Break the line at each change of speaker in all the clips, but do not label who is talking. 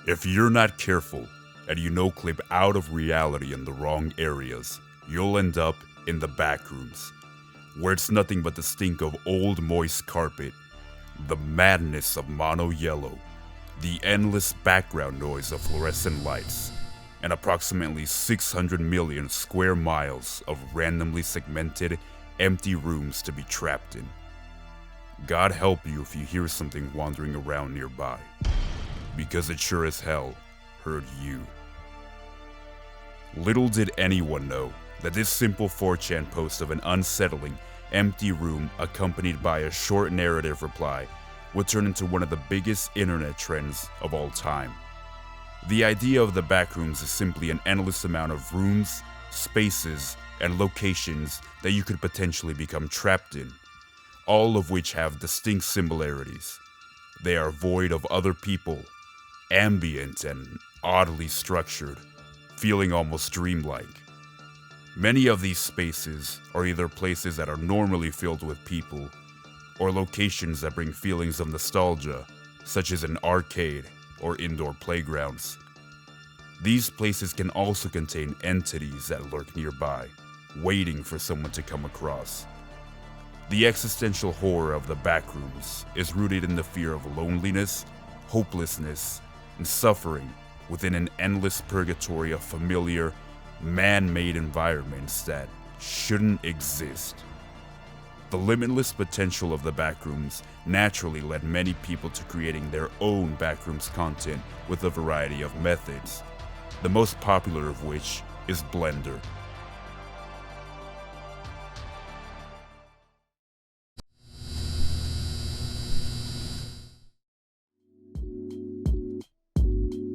If you're not careful and you no-clip out of reality in the wrong areas, you'll end up in the backrooms, where it's nothing but the stink of old moist carpet, the madness of mono yellow, the endless background noise of fluorescent lights, and approximately 600 million square miles of randomly segmented, empty rooms to be trapped in. God help you if you hear something wandering around nearby, because it sure as hell heard you. Little did anyone know that this simple 4chan post of an unsettling, empty room accompanied by a short narrative reply would turn into one of the biggest internet trends of all time. The idea of the backrooms is simply an endless amount of rooms, spaces, and locations that you could potentially become trapped in, all of which have distinct similarities. They are void of other people, ambient and oddly structured, feeling almost dreamlike. Many of these spaces are either places that are normally filled with people, or locations that bring feelings of nostalgia, such as an arcade or indoor playgrounds. These places can also contain entities that lurk nearby, waiting for someone to come across. The existential horror of the backrooms is rooted in the fear of loneliness, hopelessness, and suffering within an endless purgatory of familiar, man-made environments that shouldn't exist. The limitless potential of the backrooms naturally led many people to creating their own backrooms content with a variety of methods, the most popular of which is Blender.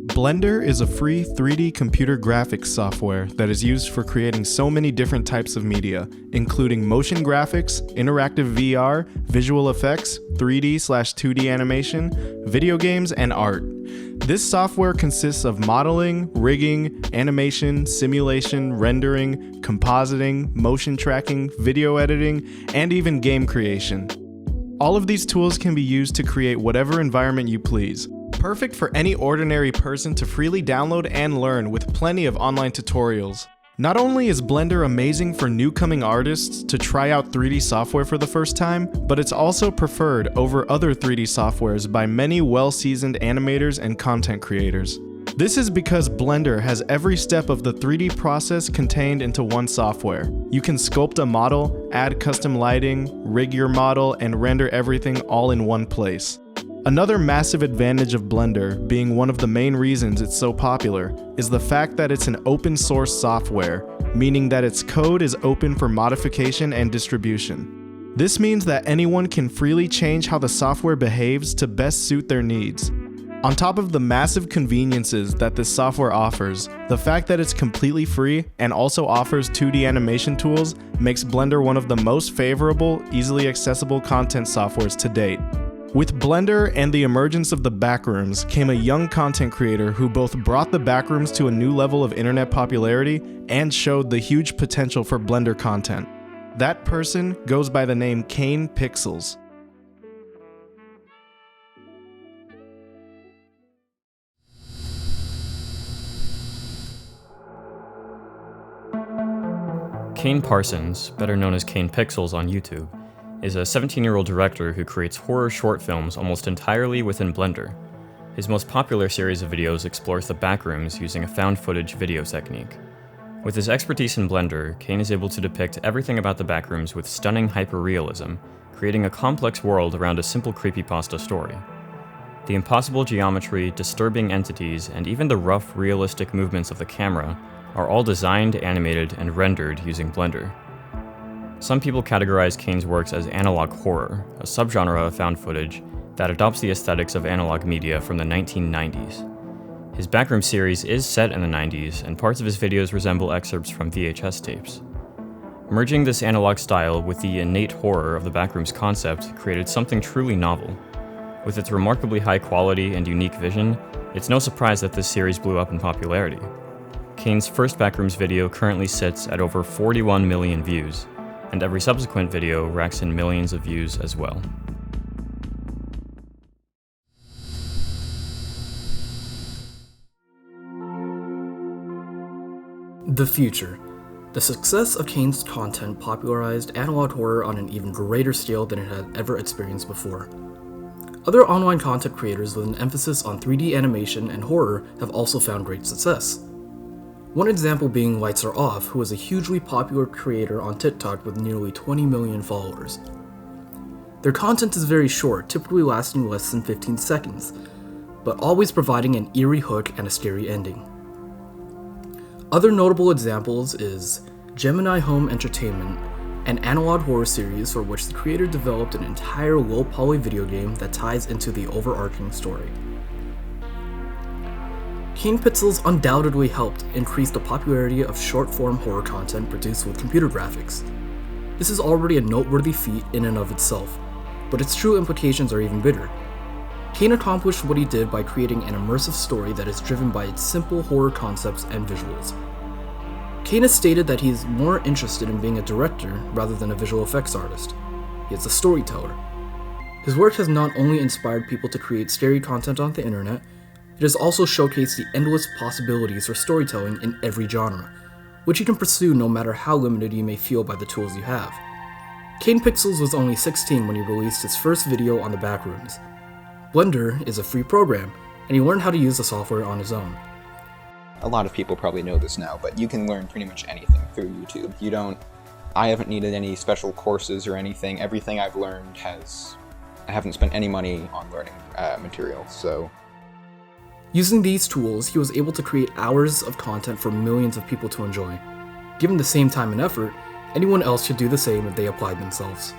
Blender is a free 3D computer graphics software that is used for creating so many different types of media, including motion graphics, interactive VR, visual effects, 3D/2D animation, video games, and art. This software consists of modeling, rigging, animation, simulation, rendering, compositing, motion tracking, video editing, and even game creation. All of these tools can be used to create whatever environment you please. Perfect for any ordinary person to freely download and learn with plenty of online tutorials. Not only is Blender amazing for newcoming artists to try out 3D software for the first time, but it's also preferred over other 3D softwares by many well-seasoned animators and content creators. This is because Blender has every step of the 3D process contained into one software. You can sculpt a model, add custom lighting, rig your model, and render everything all in one place. Another massive advantage of Blender, being one of the main reasons it's so popular, is the fact that it's an open source software, meaning that its code is open for modification and distribution. This means that anyone can freely change how the software behaves to best suit their needs. On top of the massive conveniences that this software offers, the fact that it's completely free and also offers 2D animation tools makes Blender one of the most favorable, easily accessible content softwares to date. With Blender and the emergence of the Backrooms came a young content creator who both brought the Backrooms to a new level of internet popularity and showed the huge potential for Blender content. That person goes by the name Kane Pixels.
Kane Parsons, better known as Kane Pixels on YouTube, is a 17-year-old director who creates horror short films almost entirely within Blender. His most popular series of videos explores the backrooms using a found footage video technique. With his expertise in Blender, Kane is able to depict everything about the backrooms with stunning hyperrealism, creating a complex world around a simple creepypasta story. The impossible geometry, disturbing entities, and even the rough, realistic movements of the camera are all designed, animated, and rendered using Blender. Some people categorize Kane's works as analog horror, a subgenre of found footage that adopts the aesthetics of analog media from the 1990s. His Backroom series is set in the 90s, and parts of his videos resemble excerpts from VHS tapes. Merging this analog style with the innate horror of the Backrooms concept created something truly novel. With its remarkably high quality and unique vision, it's no surprise that this series blew up in popularity. Kane's first Backrooms video currently sits at over 41 million views, and every subsequent video racks in millions of views as well.
The future. The success of Kane's content popularized analog horror on an even greater scale than it had ever experienced before. Other online content creators with an emphasis on 3D animation and horror have also found great success. One example being Lights Are Off, who is a hugely popular creator on TikTok with nearly 20 million followers. Their content is very short, typically lasting less than 15 seconds, but always providing an eerie hook and a scary ending. Other notable examples is Gemini Home Entertainment, an analog horror series for which the creator developed an entire low-poly video game that ties into the overarching story. Kane Pixels undoubtedly helped increase the popularity of short-form horror content produced with computer graphics. This is already a noteworthy feat in and of itself, but its true implications are even bigger. Kane accomplished what he did by creating an immersive story that is driven by its simple horror concepts and visuals. Kane has stated that he is more interested in being a director rather than a visual effects artist. He is a storyteller. His work has not only inspired people to create scary content on the internet, it has also showcased the endless possibilities for storytelling in every genre, which you can pursue no matter how limited you may feel by the tools you have. Kane Pixels was only 16 when he released his first video on the Backrooms. Blender is a free program, and he learned how to use the software on his own.
A lot of people probably know this now, but you can learn pretty much anything through YouTube. I haven't needed any special courses or anything. Everything I've learned I haven't spent any money on learning materials, so.
Using these tools, he was able to create hours of content for millions of people to enjoy. Given the same time and effort, anyone else should do the same if they applied themselves.